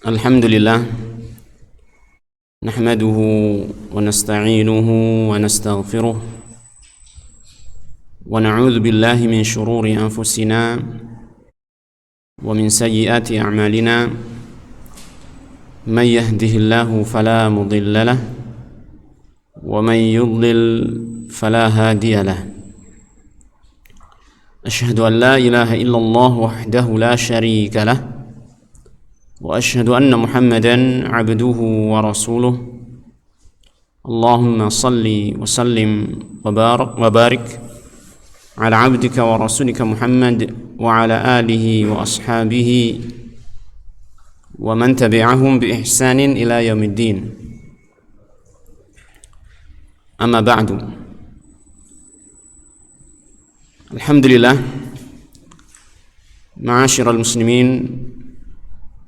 Alhamdulillah nahmaduhu wa nasta'inuhu wa nastaghfiruh wa na'udzu billahi min shururi anfusina wa min sayyiati a'malina man yahdihillahu fala mudilla lahu wa man yudlil fala hadiya lahu asyhadu an la ilaha illallah wahdahu la syarika lahu وأشهد أن محمدًا عبده ورسوله اللهم صل وسلم وبارك على عبدك ورسولك محمد وعلى آله وأصحابه ومن تبعهم بإحسان إلى يوم الدين أما بعد الحمد لله معاشر المسلمين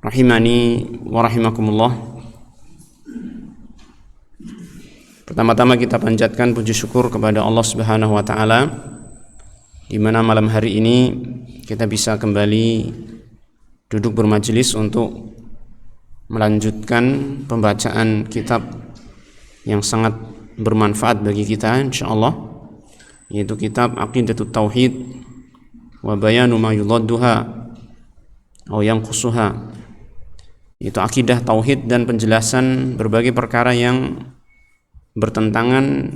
rahimani wa rahimakumullah. Pertama-tama kita panjatkan puji syukur kepada Allah Subhanahu wa taala di mana malam hari ini kita bisa kembali duduk bermajelis untuk melanjutkan pembacaan kitab yang sangat bermanfaat bagi kita insyaallah, yaitu kitab Aqidatut Tauhid wa Bayanu ma yudadduha atau yanqusuha, itu akidah tauhid dan penjelasan berbagai perkara yang bertentangan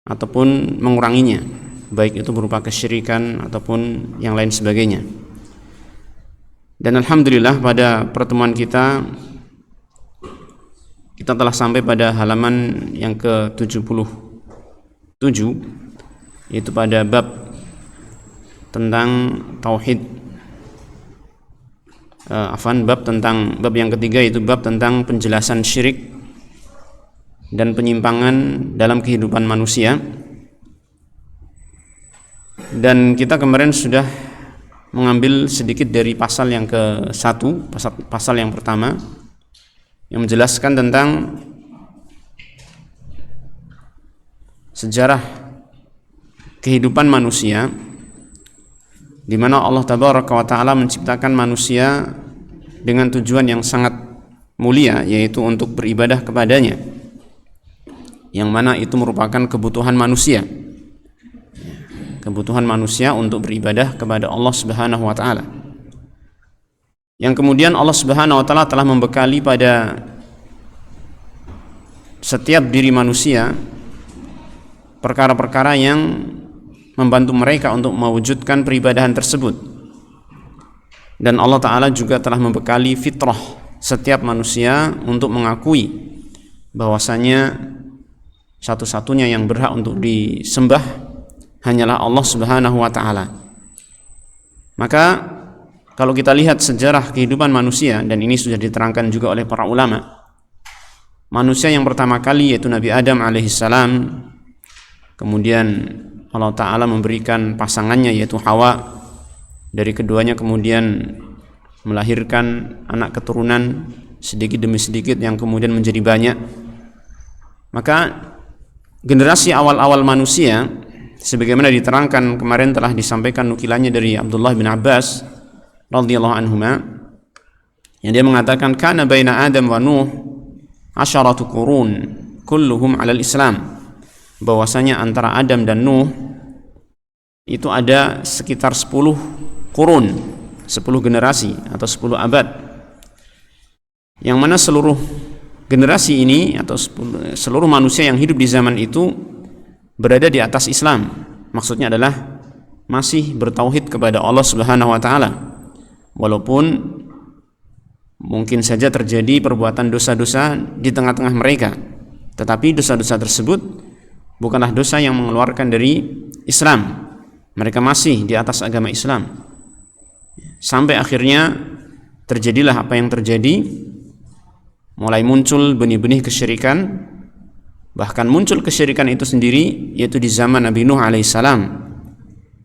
ataupun menguranginya, baik itu berupa kesyirikan ataupun yang lain sebagainya. Dan alhamdulillah pada pertemuan kita telah sampai pada halaman yang ke-77, yaitu pada bab tentang tauhid. Bab yang ketiga, itu bab tentang penjelasan syirik dan penyimpangan dalam kehidupan manusia. Dan kita kemarin sudah mengambil sedikit dari pasal yang ke-1, pasal yang pertama, yang menjelaskan tentang sejarah kehidupan manusia, di mana Allah Tabaraka wa Ta'ala menciptakan manusia dengan tujuan yang sangat mulia, yaitu untuk beribadah kepadanya, yang mana itu merupakan kebutuhan manusia untuk beribadah kepada Allah Subhanahu wa Ta'ala, yang kemudian Allah Subhanahu wa Ta'ala telah membekali pada setiap diri manusia perkara-perkara yang membantu mereka untuk mewujudkan peribadahan tersebut. Dan Allah Ta'ala juga telah membekali fitrah setiap manusia untuk mengakui bahwasanya satu-satunya yang berhak untuk disembah hanyalah Allah Subhanahu wa Ta'ala. Maka kalau kita lihat sejarah kehidupan manusia, dan ini sudah diterangkan juga oleh para ulama, manusia yang pertama kali yaitu Nabi Adam alaihissalam, kemudian Allah Ta'ala memberikan pasangannya yaitu Hawa, dari keduanya kemudian melahirkan anak keturunan sedikit demi sedikit yang kemudian menjadi banyak. Maka generasi awal-awal manusia, sebagaimana diterangkan kemarin, telah disampaikan nukilannya dari Abdullah bin Abbas radhiyallahu anhuma, yang dia mengatakan kana baina Adam wa Nuh 10 qurun kulluhum 'alal Islam, bahwasanya antara Adam dan Nuh itu ada sekitar 10 qurun, 10 generasi atau 10 abad, yang mana seluruh generasi ini atau seluruh manusia yang hidup di zaman itu berada di atas Islam. Maksudnya adalah masih bertauhid kepada Allah Subhanahu wa Ta'ala, walaupun mungkin saja terjadi perbuatan dosa-dosa di tengah-tengah mereka, tetapi dosa-dosa tersebut bukanlah dosa yang mengeluarkan dari Islam. Mereka masih di atas agama Islam, sampai akhirnya terjadilah apa yang terjadi. Mulai muncul benih-benih kesyirikan, bahkan muncul kesyirikan itu sendiri yaitu di zaman Nabi Nuh alaihissalam,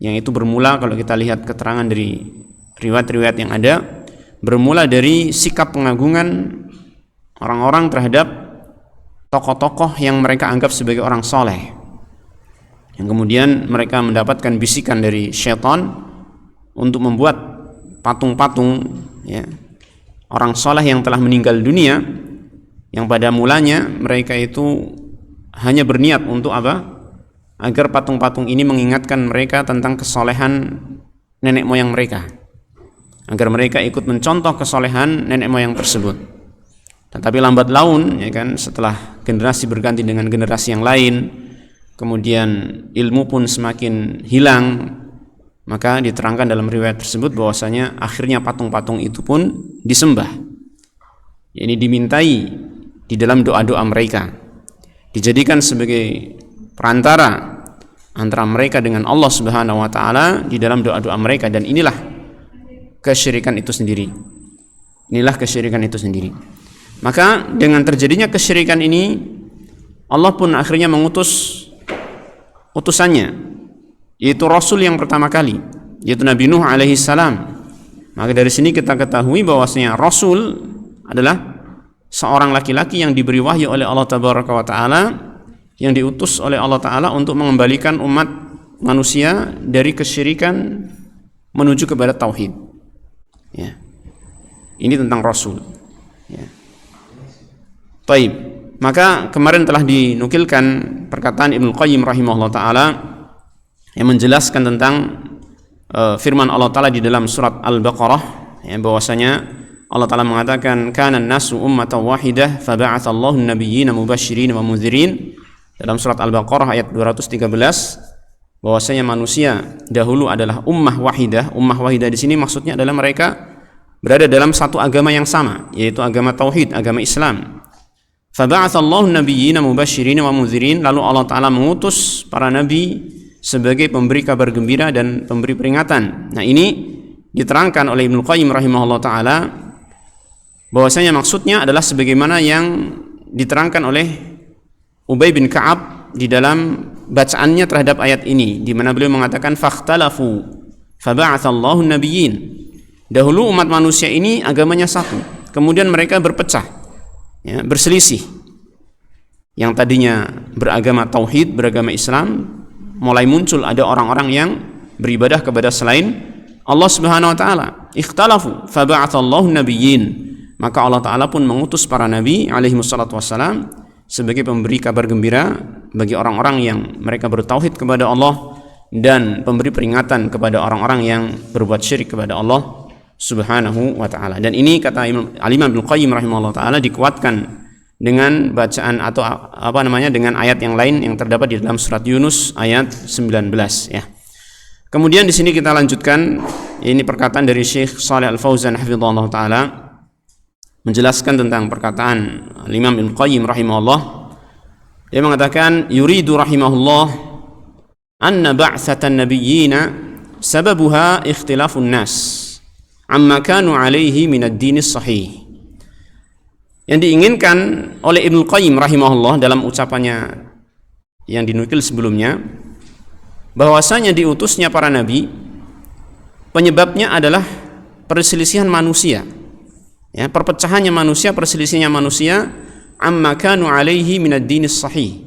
yang itu bermula, kalau kita lihat keterangan dari riwayat-riwayat yang ada, bermula dari sikap pengagungan orang-orang terhadap tokoh-tokoh yang mereka anggap sebagai orang soleh, yang kemudian mereka mendapatkan bisikan dari syaitan untuk membuat patung-patung, ya, orang saleh yang telah meninggal dunia, yang pada mulanya mereka itu hanya berniat untuk apa? Agar patung-patung ini mengingatkan mereka tentang kesolehan nenek moyang mereka, agar mereka ikut mencontoh kesolehan nenek moyang tersebut. Tetapi lambat laun, ya kan, setelah generasi berganti dengan generasi yang lain, kemudian ilmu pun semakin hilang, maka diterangkan dalam riwayat tersebut bahwasanya akhirnya patung-patung itu pun disembah. Ini dimintai di dalam doa-doa mereka, dijadikan sebagai perantara antara mereka dengan Allah Subhanahu wa taala di dalam doa-doa mereka, dan inilah kesyirikan itu sendiri. Inilah kesyirikan itu sendiri. Maka dengan terjadinya kesyirikan ini, Allah pun akhirnya mengutus utusannya, yaitu Rasul yang pertama kali, yaitu Nabi Nuh alaihi salam. Maka dari sini kita ketahui bahwasanya Rasul adalah seorang laki-laki yang diberi wahyu oleh Allah Tabaraka wa Ta'ala, yang diutus oleh Allah Ta'ala untuk mengembalikan umat manusia dari kesyirikan menuju kepada tauhid. Ya. Ini tentang Rasul. Ya. Baik, maka kemarin telah dinukilkan perkataan Ibnu Qayyim rahimahullah ta'ala yang menjelaskan tentang firman Allah Ta'ala di dalam surat Al-Baqarah, ya, bahwasanya Allah Ta'ala mengatakan kana an-nasu ummatan wahidah faba'atsallahu an-nabiyyina mubasysyirin wa mundzirin, dalam surat Al-Baqarah ayat 213, bahwasanya manusia dahulu adalah ummah wahidah. Ummah wahidah di sini maksudnya adalah mereka berada dalam satu agama yang sama, yaitu agama tauhid, agama Islam. Faba'atsallahu an-nabiyyina mubasysyirin wa mundzirin, lalu Allah Ta'ala mengutus para nabi sebagai pemberi kabar gembira dan pemberi peringatan. Nah, ini diterangkan oleh Ibnu Qayyim rahimahullah ta'ala bahwasanya maksudnya adalah sebagaimana yang diterangkan oleh Ubay bin Ka'ab di dalam bacaannya terhadap ayat ini, di mana beliau mengatakan fakhtalafu faba'atsallahu an-nabiyyin. Dahulu umat manusia ini agamanya satu, kemudian mereka berpecah, ya, berselisih. Yang tadinya beragama tauhid, beragama Islam, mulai muncul ada orang-orang yang beribadah kepada selain Allah Subhanahu wa taala. Ikhtalafu faba'atsallahu an-nabiyyin. Maka Allah Ta'ala pun mengutus para nabi alaihi wassalatu wassalam sebagai pemberi kabar gembira bagi orang-orang yang mereka bertauhid kepada Allah, dan pemberi peringatan kepada orang-orang yang berbuat syirik kepada Allah Subhanahu wa ta'ala. Dan ini kata Al-Imam Ibnu Qayyim rahimahullah ta'ala dikuatkan dengan bacaan atau dengan ayat yang lain yang terdapat di dalam surat Yunus ayat 19, ya. Kemudian di sini kita lanjutkan, ini perkataan dari Syekh Shalih Al-Fauzan hafizahullah ta'ala menjelaskan tentang perkataan Imam Ibnu Qayyim rahimahullah. Dia mengatakan yuridu rahimahullah anna ba'tsatan nabiyyina sababuha ikhtilafun nas amma kanu alaihi minad dinis sahih. Yang diinginkan oleh Ibnu Qayyim rahimahullah dalam ucapannya yang dinukil sebelumnya, bahwasanya diutusnya para nabi penyebabnya adalah perselisihan manusia, ya, perpecahannya manusia, perselisihannya manusia amma kanu alaihi minad dinis sahih,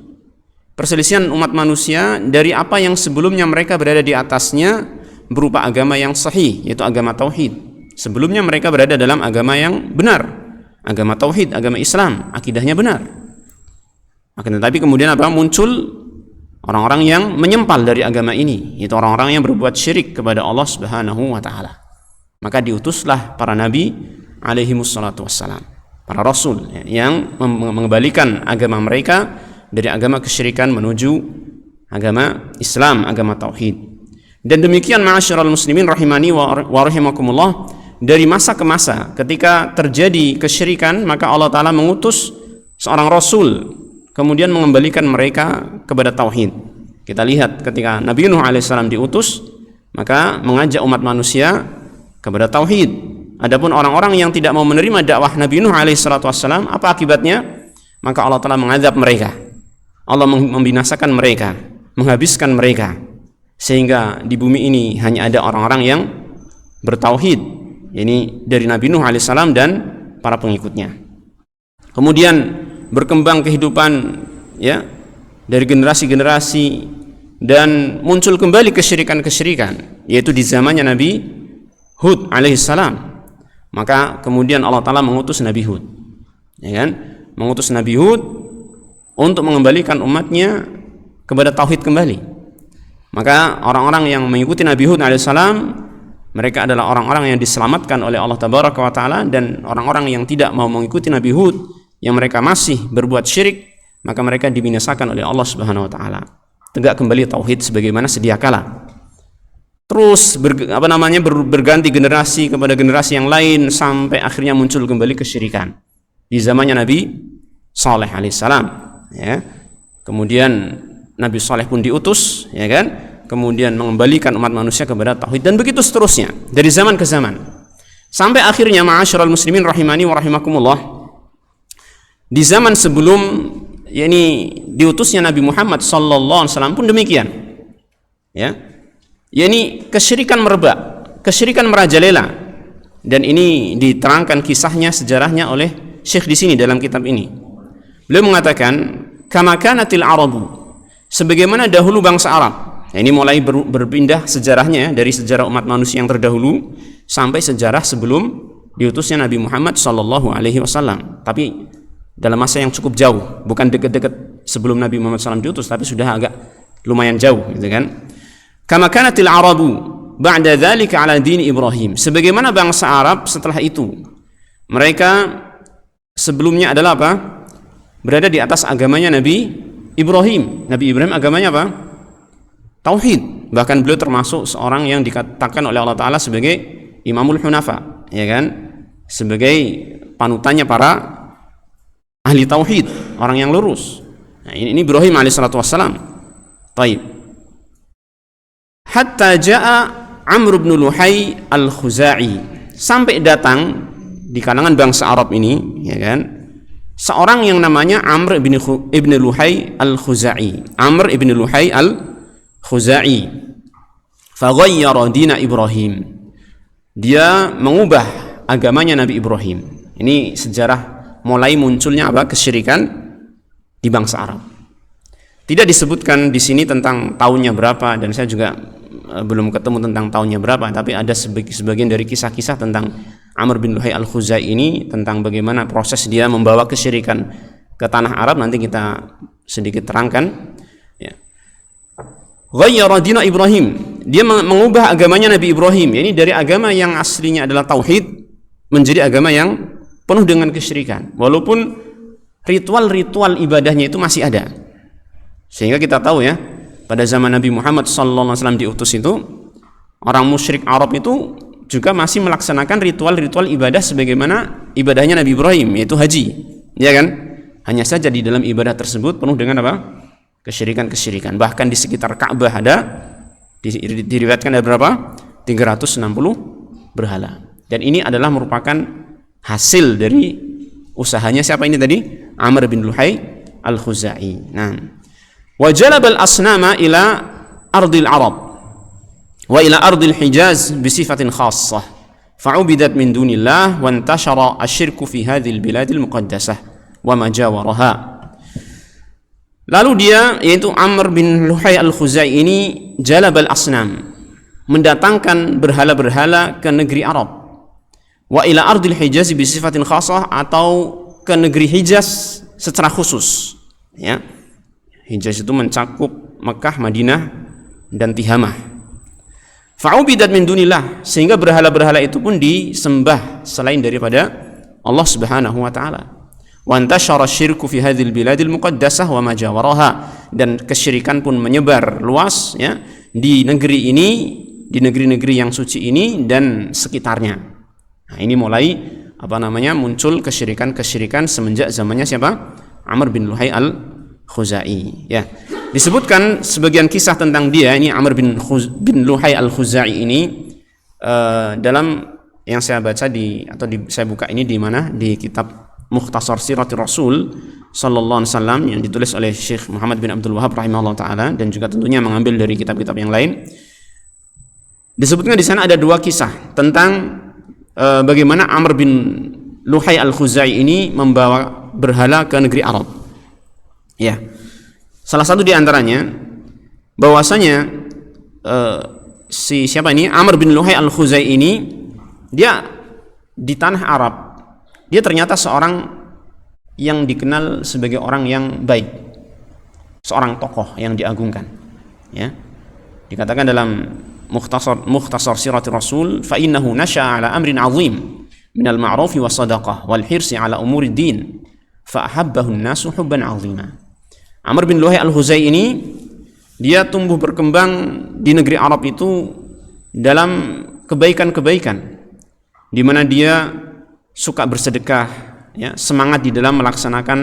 perselisihan umat manusia dari apa yang sebelumnya mereka berada di atasnya berupa agama yang sahih, yaitu agama tauhid. Sebelumnya mereka berada dalam agama yang benar, agama tauhid, agama Islam, akidahnya benar. Akan tetapi kemudian muncul orang-orang yang menyempal dari agama ini, yaitu orang-orang yang berbuat syirik kepada Allah Subhanahu wa ta'ala. Maka diutuslah para nabi alaihi wassalatu wassalam, para rasul, ya, yang mengembalikan agama mereka dari agama kesyirikan menuju agama Islam, agama tauhid. Dan demikian ma'asyiral muslimin rahimani wa rahimakumullah, dari masa ke masa ketika terjadi kesyirikan, maka Allah Ta'ala mengutus seorang rasul kemudian mengembalikan mereka kepada tauhid. Kita lihat ketika Nabi Nuh alaihissalam diutus, maka mengajak umat manusia kepada tauhid. Adapun orang-orang yang tidak mau menerima dakwah Nabi Nuh alaihissalam, apa akibatnya? Maka Allah Ta'ala mengazab mereka, Allah membinasakan mereka, menghabiskan mereka, sehingga di bumi ini hanya ada orang-orang yang bertauhid, ini dari Nabi Nuh alaihissalam dan para pengikutnya. Kemudian berkembang kehidupan, ya, dari generasi-generasi, dan muncul kembali kesyirikan-kesyirikan, yaitu di zamannya Nabi Hud alaihissalam. Maka kemudian Allah Ta'ala mengutus Nabi Hud, ya kan? Mengutus Nabi Hud untuk mengembalikan umatnya kepada tauhid kembali. Maka orang-orang yang mengikuti Nabi Hud alaihissalam, mereka adalah orang-orang yang diselamatkan oleh Allah Tabaraka wa Ta'ala, dan orang-orang yang tidak mau mengikuti Nabi Hud, yang mereka masih berbuat syirik, maka mereka dibinasakan oleh Allah Subhanahu wa Ta'ala. Tegak kembali tauhid sebagaimana sedia kala. Terus berganti generasi kepada generasi yang lain sampai akhirnya muncul kembali kesyirikan di zamannya Nabi Saleh alaihissalam, ya. Kemudian Nabi Saleh pun diutus, ya kan, kemudian mengembalikan umat manusia kepada tauhid, dan begitu seterusnya dari zaman ke zaman sampai akhirnya ma'asyiral muslimin rahimani wa rahimakumullah, di zaman sebelum diutusnya Nabi Muhammad sallallahu alaihi wasallam pun demikian, ya. Kesyirikan merebak, kesyirikan merajalela, dan ini diterangkan kisahnya, sejarahnya oleh Syekh di sini dalam kitab ini. Beliau mengatakan, kama kanatil arabu, sebagaimana dahulu bangsa Arab. Ini mulai berpindah sejarahnya dari sejarah umat manusia yang terdahulu sampai sejarah sebelum diutusnya Nabi Muhammad sallallahu alaihi wasallam. Tapi dalam masa yang cukup jauh, bukan dekat-dekat sebelum Nabi Muhammad SAW diutus, tapi sudah agak lumayan jauh, gitu kan? Kama kanatil arabu ba'da dzalika ala dini Ibrahim, sebagaimana bangsa Arab setelah itu, mereka sebelumnya adalah apa? Berada di atas agamanya Nabi Ibrahim. Nabi Ibrahim agamanya apa? Tauhid. Bahkan beliau termasuk seorang yang dikatakan oleh Allah Ta'ala sebagai Imamul Hunafa, ya kan? Sebagai panutannya para ahli tauhid, orang yang lurus. Nah, ini Ibrahim alaihissalatu wassalam. Taib. Hatta ja'a Amr bin Luhai al-Khuzai, sampai datang di kalangan bangsa Arab ini, ya kan, seorang yang namanya Amr ibn Luhai al-Khuzai. Amr ibn Luhai al-Khuzai faghayyara dina Ibrahim, dia mengubah agamanya Nabi Ibrahim. Ini sejarah mulai munculnya apa? Kesyirikan di bangsa Arab. Tidak disebutkan di sini tentang tahunnya berapa, dan saya juga belum ketemu tentang tahunnya berapa, tapi ada sebagian dari kisah-kisah tentang Amr bin Luhai al-Khuzai ini, tentang bagaimana proses dia membawa kesyirikan ke tanah Arab. Nanti kita sedikit terangkan, ya. Ghayyara dina Ibrahim, dia mengubah agamanya Nabi Ibrahim, ini dari agama yang aslinya adalah tauhid menjadi agama yang penuh dengan kesyirikan, walaupun ritual-ritual ibadahnya itu masih ada. Sehingga kita tahu, ya, pada zaman Nabi Muhammad SAW diutus itu, orang musyrik Arab itu juga masih melaksanakan ritual-ritual ibadah sebagaimana ibadahnya Nabi Ibrahim, yaitu haji, ya kan? Hanya saja di dalam ibadah tersebut penuh dengan apa? Kesyirikan-kesyirikan. Bahkan di sekitar Ka'bah ada diriwayatkan ada berapa? 360 berhala. Dan ini adalah merupakan hasil dari usahanya siapa ini tadi? Amr bin Luhai al-Khuzai. Nah, وجلب الأصنام إلى أرض العرب وإلى أرض الحجاز بصفة خاصة فعبدت من دون الله وانتشر الشرك في هذه البلاد المقدسة وما جاورها. Lalu dia, yaitu Amr bin Luhai al-Khuzai ini, jalab al-asnam, mendatangkan berhala-berhala ke negeri Arab, wa ila ardil Hijaz bi sifatin khassah, atau ke negeri Hijaz secara khusus, ya. Hijaz itu mencakup Mekah, Madinah, dan Tihamah. Fa'ubidat min dunillah, sehingga berhala-berhala itu pun disembah selain daripada Allah Subhanahu wa taala. Wa antashara syirku fi hadhil biladil muqaddasah wa ma jawaraha, dan kesyirikan pun menyebar luas, ya, di negeri ini, di negeri-negeri yang suci ini dan sekitarnya. Nah, ini mulai muncul kesyirikan-kesyirikan semenjak zamannya siapa? Amr bin Luhai al-Khuzai, ya. Disebutkan sebagian kisah tentang dia, ini Amr bin Luhai al-Khuzai ini, dalam yang saya baca saya buka ini di mana? Di kitab Mukhtasar Siratul Rasul sallallahu alaihi wasallam yang ditulis oleh Syekh Muhammad bin Abdul Wahab rahimahullah taala, dan juga tentunya mengambil dari kitab-kitab yang lain. Disebutkan di sana ada dua kisah tentang bagaimana Amr bin Luhai al-Khuzai ini membawa berhala ke negeri Arab. Ya. Salah satu di antaranya bahwasanya siapa ini? Amr bin Luhai al-Khuzai ini, dia di tanah Arab, dia ternyata seorang yang dikenal sebagai orang yang baik, seorang tokoh yang diagungkan, ya. Dikatakan dalam mukhtasar sirati Rasul, fa innahu nasha'a ala amrin 'azim min al-ma'ruf wa sadaqah wal hirsi ala umuri din fa ahabbahu an-nasu hubban 'azima. Amr bin Luhai al-Huzai ini dia tumbuh berkembang di negeri Arab itu dalam kebaikan-kebaikan, di mana dia suka bersedekah, ya, semangat di dalam melaksanakan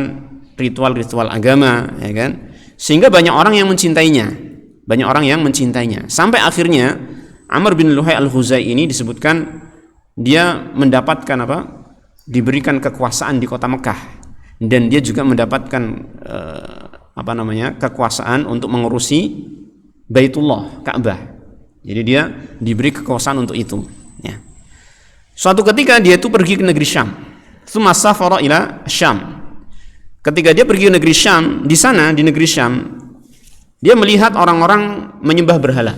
ritual-ritual agama, ya kan? Sehingga banyak orang yang mencintainya. Sampai akhirnya Amr bin Luhai al-Huzai ini disebutkan dia mendapatkan diberikan kekuasaan di kota Mekah, dan dia juga mendapatkan kekuasaan untuk mengurusi Baitullah, Ka'bah. Jadi dia diberi kekuasaan untuk itu, ya. Suatu ketika dia itu pergi ke negeri Syam. Tsumma safara ila Syam. Ketika dia pergi ke negeri Syam, di sana di negeri Syam dia melihat orang-orang menyembah berhala.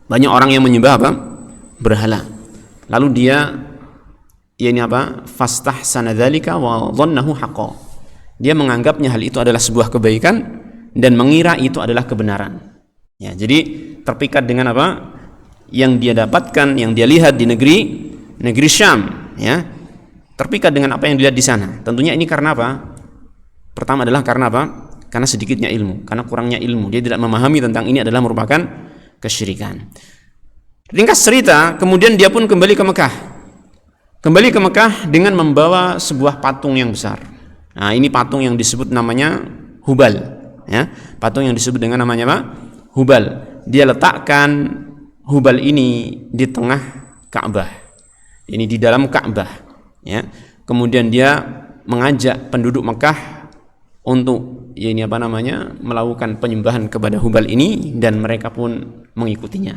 Banyak orang yang menyembah berhala. Lalu dia fastahsana dzalika wa dhannahu haqqan. Dia menganggapnya hal itu adalah sebuah kebaikan dan mengira itu adalah kebenaran. Ya, jadi terpikat dengan yang dia dapatkan, yang dia lihat di negeri Syam, ya. Terpikat dengan apa yang dilihat di sana. Tentunya ini karena apa? Pertama adalah karena apa? Karena sedikitnya ilmu, karena kurangnya ilmu. Dia tidak memahami tentang ini adalah merupakan kesyirikan. Ringkas cerita, kemudian dia pun kembali ke Mekah. Kembali ke Mekah dengan membawa sebuah patung yang besar. Nah, ini patung yang disebut namanya Hubal, ya. Patung yang disebut dengan namanya apa? Hubal. Dia letakkan Hubal ini di tengah Ka'bah. Ini di dalam Ka'bah, ya. Kemudian dia mengajak penduduk Mekah untuk melakukan penyembahan kepada Hubal ini, dan mereka pun mengikutinya.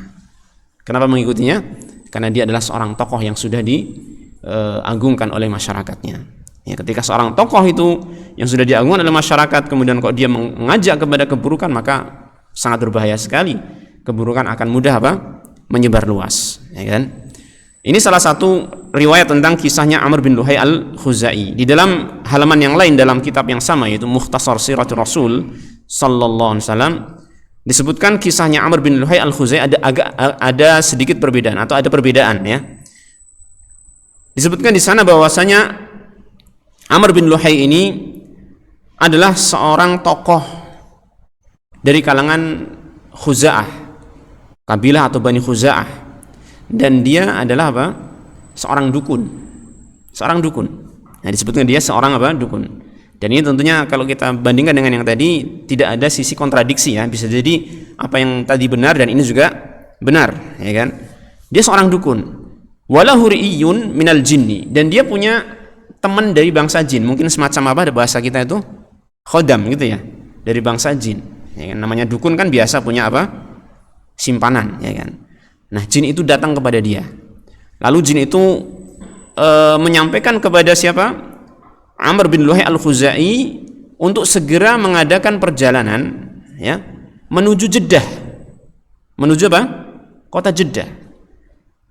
Kenapa mengikutinya? Karena dia adalah seorang tokoh yang sudah diagungkan oleh masyarakatnya. Ya, ketika seorang tokoh itu yang sudah diagungkan oleh masyarakat kemudian kok dia mengajak kepada keburukan, maka sangat berbahaya sekali. Keburukan akan mudah menyebar luas, ya kan? Ini salah satu riwayat tentang kisahnya Amr bin Luhai al-Khuzai. Di dalam halaman yang lain dalam kitab yang sama, yaitu Mukhtasar Siratul Rasul sallallahu alaihi wasallam, disebutkan kisahnya Amr bin Luhai al-Khuzai ada sedikit perbedaan atau ada perbedaan, ya. Disebutkan di sana bahwasanya Amr bin Luhai ini adalah seorang tokoh dari kalangan Khuza'ah, kabilah atau Bani Khuza'ah. Dan dia adalah seorang dukun. Nah, disebutkan dia seorang dukun. Dan ini tentunya kalau kita bandingkan dengan yang tadi tidak ada sisi kontradiksi, ya. Bisa jadi apa yang tadi benar dan ini juga benar, ya kan? Dia seorang dukun. Walahu ri'iyun minal jinni, dan dia punya teman dari bangsa jin. Mungkin semacam bahasa kita itu khodam gitu, ya. Dari bangsa jin. Ya kan? Namanya dukun kan biasa punya simpanan, ya kan? Nah, jin itu datang kepada dia. Lalu jin itu menyampaikan kepada siapa? Amr bin Luhai al-Khuzai untuk segera mengadakan perjalanan, ya, menuju Jeddah. Menuju kota Jeddah.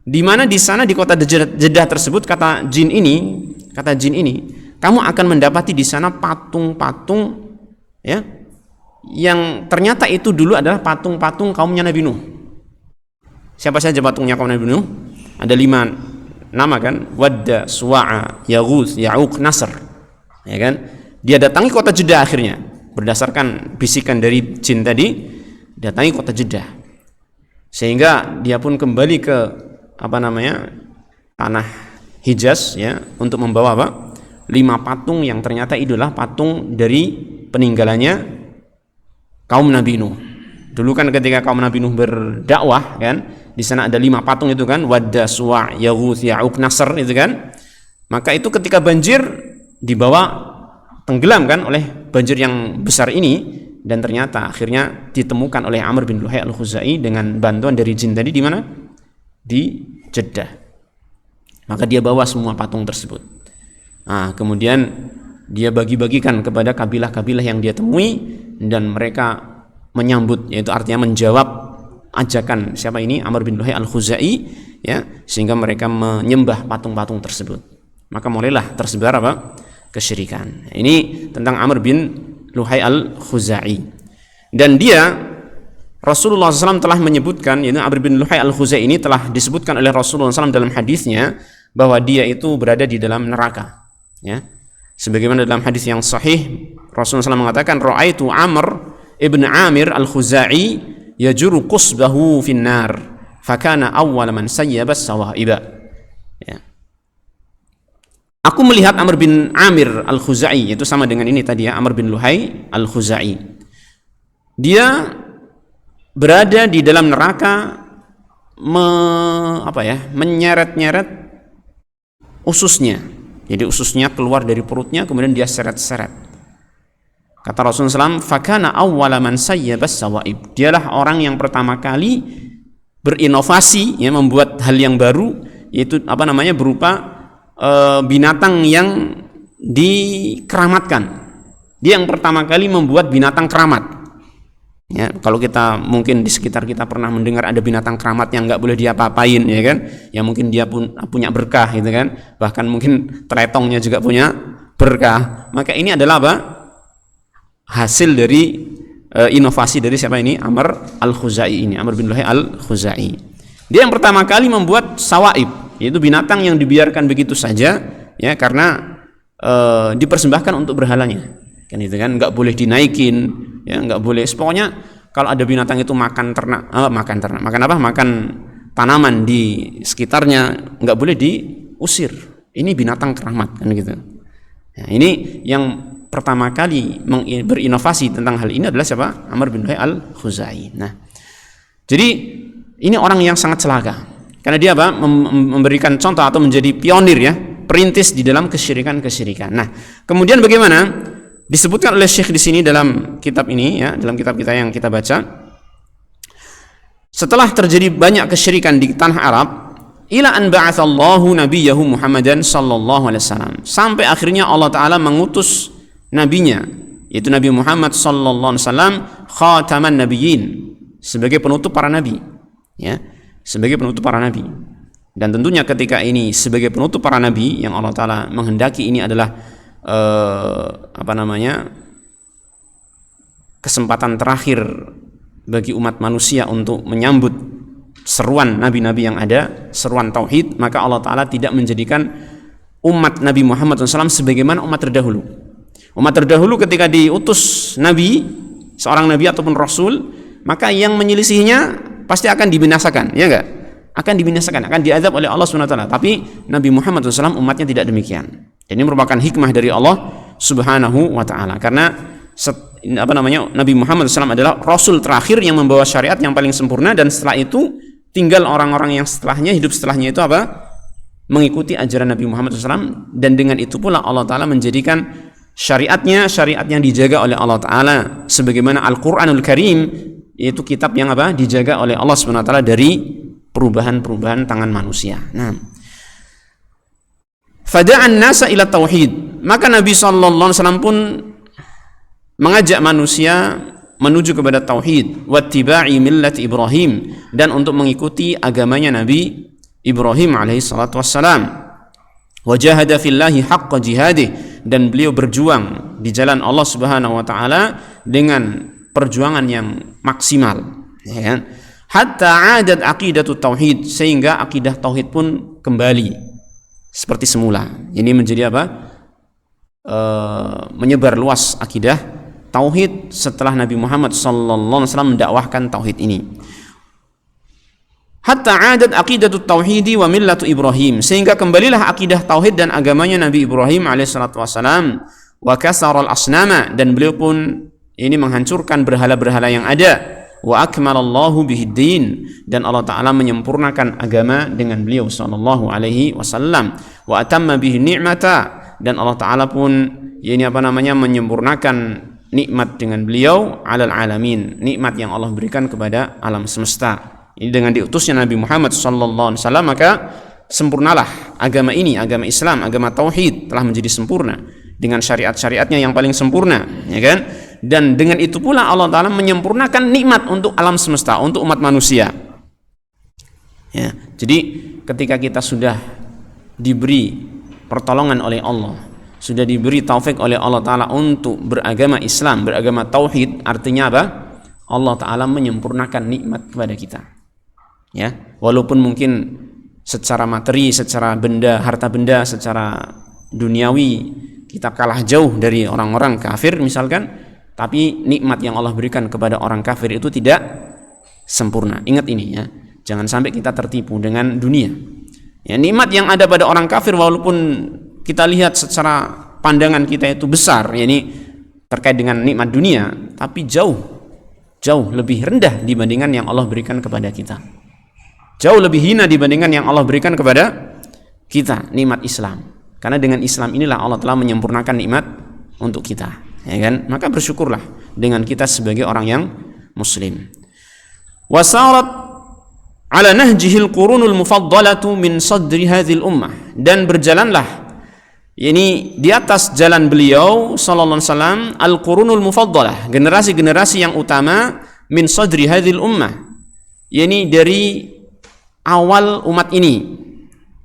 Di mana di sana di kota Jeddah tersebut kata jin ini, kamu akan mendapati di sana patung-patung, ya, yang ternyata itu dulu adalah patung-patung kaumnya Nabi Nuh. Siapa saja patungnya kaum Nabi Nuh? Ada 5 nama kan? Wadda, Suwa'a, Yaghuth, Ya'uq, Nasr. Ya kan? Dia datangi kota Jeddah akhirnya. Berdasarkan bisikan dari jin tadi, datangi kota Jeddah. Sehingga dia pun kembali ke tanah Hijaz, ya, untuk membawa 5 patung yang ternyata itulah patung dari peninggalannya kaum Nabi Nuh. Dulu kan ketika kaum Nabi Nuh berdakwah kan, di sana ada 5 patung itu kan, Wadda, Suwa', Yaghuth, Ya'uq, Nasr itu kan. Maka itu ketika banjir dibawa tenggelam kan oleh banjir yang besar ini, dan ternyata akhirnya ditemukan oleh Amr bin Luhai al-Khuzai dengan bantuan dari jin tadi di mana? Di Jeddah. Maka dia bawa semua patung tersebut. Nah, kemudian dia bagi-bagikan kepada kabilah-kabilah yang dia temui, dan mereka menyambut, yaitu artinya menjawab ajakan siapa ini? Amr bin Luhai al-Khuzai, ya, sehingga mereka menyembah patung-patung tersebut. Maka mulailah tersebar apa? Kesyirikan. Ini tentang Amr bin Luhai al-Khuzai. Dan dia Rasulullah SAW telah menyebutkan, yaitu Amr bin Luhai al-Khuzai ini telah disebutkan oleh Rasulullah SAW dalam hadisnya bahwa dia itu berada di dalam neraka. Ya, sebagaimana dalam hadis yang sahih Rasulullah SAW mengatakan, "Ra'aitu Amr ibn Amir al-Khuzai yajuru qusbahu finnar, fakana awwal man sayyaba as-sawaiba." Ya. Aku melihat Amr bin Amir al-Khuzai, itu sama dengan ini tadi ya, Amr bin Luhai al-Khuzai. Dia berada di dalam neraka, menyeret-nyeret ususnya. Jadi ususnya keluar dari perutnya, kemudian dia seret-seret. Kata Rasulullah SAW, "Fakana awwala man sayyabas sawaib." Dialah orang yang pertama kali berinovasi, ya, membuat hal yang baru, yaitu berupa binatang yang dikeramatkan. Dia yang pertama kali membuat binatang keramat. Ya, kalau kita mungkin di sekitar kita pernah mendengar ada binatang keramat yang nggak boleh diapa-apain, ya kan? Ya mungkin dia pun punya berkah, gitu kan? Bahkan mungkin teletongnya juga punya berkah. Maka ini adalah apa? Hasil dari inovasi dari siapa ini? Amr al-Khuzai ini, Amr bin Luhai al-Khuzai. Dia yang pertama kali membuat sawaib, yaitu binatang yang dibiarkan begitu saja, ya, karena dipersembahkan untuk berhalanya. Kan itu kan, nggak boleh dinaikin, ya, nggak boleh. Pokoknya kalau ada binatang itu makan tanaman di sekitarnya, nggak boleh diusir. Ini binatang keramat, kan gitu. Nah, ini yang pertama kali berinovasi tentang hal ini adalah siapa? Amr bin Luhai al-Khuzai. Nah, jadi ini orang yang sangat celaka karena dia memberikan contoh atau menjadi pionir, ya, perintis di dalam kesyirikan. Nah, kemudian bagaimana? Disebutkan oleh Syekh di sini dalam kitab ini, ya, dalam kitab kita yang kita baca, setelah terjadi banyak kesyirikan di tanah Arab, ila an ba'atsallahu nabiyahu Muhammadan sallallahu alaihi wasallam, sampai akhirnya Allah Ta'ala mengutus nabinya, yaitu Nabi Muhammad sallallahu alaihi wasallam, khataman nabiyyin, sebagai penutup para nabi, ya, sebagai penutup para nabi. Dan tentunya ketika ini sebagai penutup para nabi, yang Allah Ta'ala menghendaki ini adalah kesempatan terakhir bagi umat manusia untuk menyambut seruan nabi-nabi yang ada, seruan tauhid, maka Allah Ta'ala tidak menjadikan umat Nabi Muhammad SAW sebagaimana umat terdahulu. Umat terdahulu ketika diutus nabi, seorang nabi ataupun rasul, maka yang menyelisihinya pasti akan dibinasakan, ya enggak? Akan dibinasakan, akan diazab oleh Allah SWT. Tapi Nabi Muhammad SAW umatnya tidak demikian. Ini merupakan hikmah dari Allah Subhanahu wa Ta'ala, karena Nabi Muhammad SAW adalah rasul terakhir yang membawa syariat yang paling sempurna, dan setelah itu tinggal orang-orang yang setelahnya, hidup setelahnya itu mengikuti ajaran Nabi Muhammad SAW. Dan dengan itu pula Allah Ta'ala menjadikan syariat yang dijaga oleh Allah Ta'ala, sebagaimana Al-Quranul Karim, yaitu kitab yang dijaga oleh Allah Subhanahu wa Ta'ala dari perubahan-perubahan tangan manusia. Nah, fada'an nasa ila tauhid, maka Nabi sallallahu alaihi wasallam pun mengajak manusia menuju kepada tauhid, wattiba'i millati Ibrahim, dan untuk mengikuti agamanya Nabi Ibrahim alaihi salatu wassalam. Wajahada fillahi haqqa jihadih, dan beliau berjuang di jalan Allah Subhanahu wa Ta'ala dengan perjuangan yang maksimal, ya kan? Hatta adat aqidatut tauhid, sehingga akidah tauhid pun kembali seperti semula. Ini menjadi menyebar luas akidah tauhid setelah Nabi Muhammad sallallahu alaihi wasallam mendakwahkan tauhid ini. Hatta adat aqidatut tauhidi wa millatu Ibrahim, sehingga kembalilah akidah tauhid dan agamanya Nabi Ibrahim alaihissalatu wassalam. Wa kasaral asnama, dan beliau pun ini menghancurkan berhala-berhala yang ada. Wa akmalallahu bihiddin, dan Allah Ta'ala menyempurnakan agama dengan beliau sallallahu alaihi wasallam. Wa atamma bihi ni'mata, dan Allah Ta'ala pun menyempurnakan nikmat dengan beliau alal alamin, nikmat yang Allah berikan kepada alam semesta. Ini dengan diutusnya Nabi Muhammad sallallahu alaihi wasallam, maka sempurnalah agama ini, agama Islam, agama tauhid telah menjadi sempurna dengan syariat-syariatnya yang paling sempurna, ya kan? Dan dengan itu pula Allah Ta'ala menyempurnakan nikmat untuk alam semesta, untuk umat manusia. Ya, jadi ketika kita sudah diberi pertolongan oleh Allah, sudah diberi taufik oleh Allah Ta'ala untuk beragama Islam, beragama Tauhid, artinya apa? Allah Ta'ala menyempurnakan nikmat kepada kita. Ya, walaupun mungkin secara materi, secara benda, harta benda, secara duniawi kita kalah jauh dari orang-orang kafir misalkan, tapi nikmat yang Allah berikan kepada orang kafir itu tidak sempurna. Ingat ini ya, jangan sampai kita tertipu dengan dunia. Ya, nikmat yang ada pada orang kafir walaupun kita lihat secara pandangan kita itu besar, yakni terkait dengan nikmat dunia, tapi jauh lebih rendah dibandingkan yang Allah berikan kepada kita. Jauh lebih hina dibandingkan yang Allah berikan kepada kita, nikmat Islam. Karena dengan Islam inilah Allah telah menyempurnakan nikmat untuk kita, ya kan? Maka bersyukurlah dengan kita sebagai orang yang muslim. Wasarat ala nahjihil qurunul mufaddalatu min sadri hadhil ummah, dan berjalanlah ini di atas jalan beliau sallallahu alaihi wasallam al-qurunul mufaddalah, generasi-generasi yang utama min sadri hadhil ummah, yakni dari awal umat ini,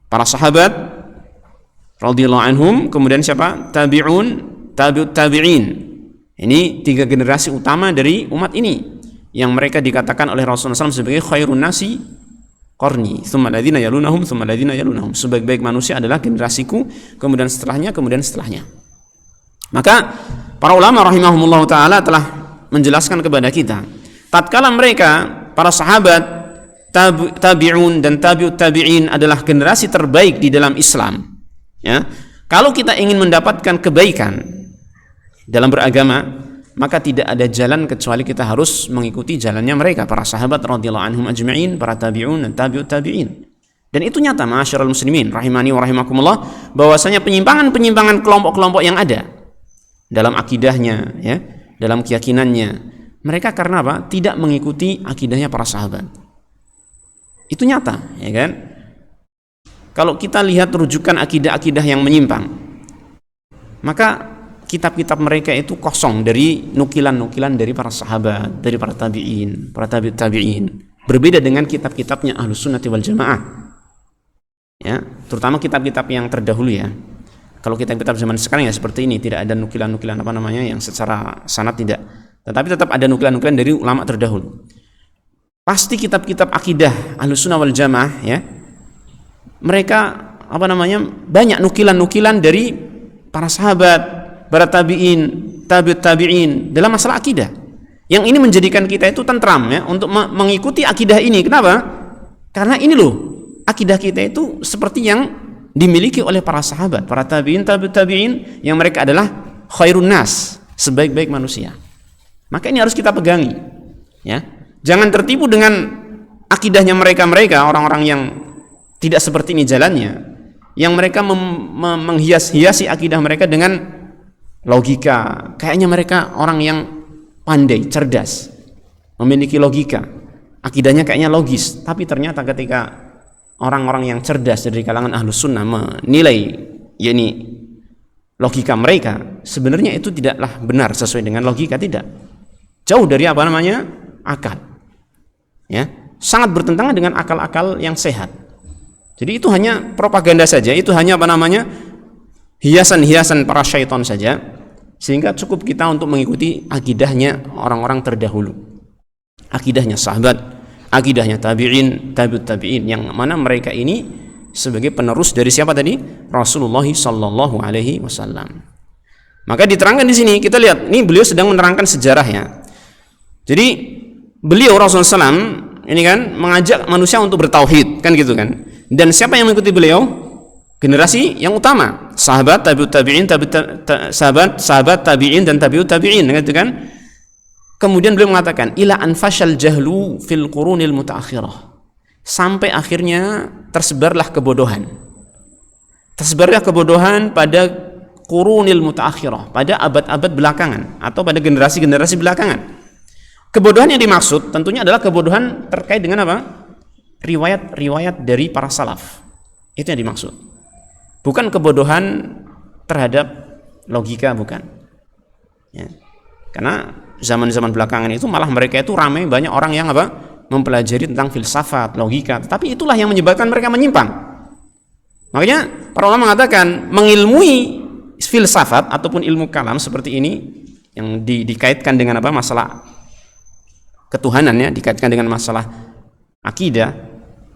para sahabat radhiyallahu anhum, kemudian siapa? Tabi'un, tabi'ut tabi'in. Ini 3 generasi utama dari umat ini yang mereka dikatakan oleh Rasulullah SAW sebagai khairun nasi qarni, tsumma alladziina yalunahum, tsumma alladziina yalunahum. Sebaik-baik manusia adalah generasiku, kemudian setelahnya, kemudian setelahnya. Maka para ulama rahimahumullah taala telah menjelaskan kepada kita, tatkala mereka para sahabat tabi'un dan tabi'ut tabi'in adalah generasi terbaik di dalam Islam. Ya, kalau kita ingin mendapatkan kebaikan dalam beragama, maka tidak ada jalan kecuali kita harus mengikuti jalannya mereka, para sahabat radhiyallahu anhum ajma'in, para tabi'un dan tabi'ut tabi'in. Dan itu nyata, ma'asyiral muslimin rahimani wa rahimakumullah, bahwasanya penyimpangan-penyimpangan kelompok-kelompok yang ada dalam akidahnya, ya, dalam keyakinannya, mereka karena apa? Tidak mengikuti akidahnya para sahabat. Itu nyata, ya kan? Kalau kita lihat rujukan akidah-akidah yang menyimpang, maka kitab-kitab mereka itu kosong dari nukilan-nukilan dari para sahabat, dari para tabi'in, para tabi'ut tabi'in. Berbeda dengan kitab-kitabnya Ahlus Sunnah wal Jamaah. Ya, terutama kitab-kitab yang terdahulu ya. Kalau kitab-kitab zaman sekarang ya seperti ini, tidak ada nukilan-nukilan yang secara sanad tidak. Tetapi tetap ada nukilan-nukilan dari ulama terdahulu. Pasti kitab-kitab akidah Ahlus Sunnah wal Jamaah ya, mereka banyak nukilan-nukilan dari para sahabat, para tabi'in, tabi'ut tabi'in dalam masalah akidah. Yang ini menjadikan kita itu tentram ya untuk mengikuti akidah ini. Kenapa? Karena ini loh, akidah kita itu seperti yang dimiliki oleh para sahabat, para tabi'in, tabi'ut tabi'in, yang mereka adalah khairun nas, sebaik-baik manusia. Maka ini harus kita pegangi ya. Jangan tertipu dengan akidahnya mereka-mereka, orang-orang yang tidak seperti ini jalannya, yang mereka menghias-hiasi akidah mereka dengan logika. Kayaknya mereka orang yang pandai, cerdas, memiliki logika, akidahnya kayaknya logis. Tapi ternyata ketika orang-orang yang cerdas dari kalangan Ahlus Sunnah menilai yakni logika mereka, sebenarnya itu tidaklah benar sesuai dengan logika, tidak. Jauh dari akal. Ya, sangat bertentangan dengan akal-akal yang sehat. Jadi itu hanya propaganda saja, itu hanya hiasan-hiasan para syaitan saja, sehingga cukup kita untuk mengikuti akidahnya orang-orang terdahulu, akidahnya sahabat, akidahnya tabi'in, tabi'ut tabi'in, yang mana mereka ini sebagai penerus dari siapa tadi? Rasulullah sallallahu alaihi wasallam. Maka diterangkan di sini, kita lihat, ini beliau sedang menerangkan sejarahnya. Jadi beliau Rasulullah SAW ini kan mengajak manusia untuk bertauhid, kan gitu kan. Dan siapa yang mengikuti beliau? Generasi yang utama, sahabat, tabi'ut tabi'in, sahabat tabi'in dan tabi'ut tabi'in, gitu kan. Kemudian beliau mengatakan ila anfashal jahlu fil qurunil mutaakhirah, sampai akhirnya tersebarlah kebodohan pada qurunil mutaakhirah, pada abad-abad belakangan atau pada generasi-generasi belakangan. Kebodohan yang dimaksud tentunya adalah kebodohan terkait dengan apa? Riwayat-riwayat dari para salaf. Itu yang dimaksud. Bukan kebodohan terhadap logika, bukan. Ya. Karena zaman-zaman belakangan itu malah mereka itu ramai banyak orang yang mempelajari tentang filsafat, logika, tetapi itulah yang menyebabkan mereka menyimpang. Makanya para ulama mengatakan mengilmui filsafat ataupun ilmu kalam seperti ini yang dikaitkan dengan masalah ketuhanan, ya, dikaitkan dengan masalah akidah,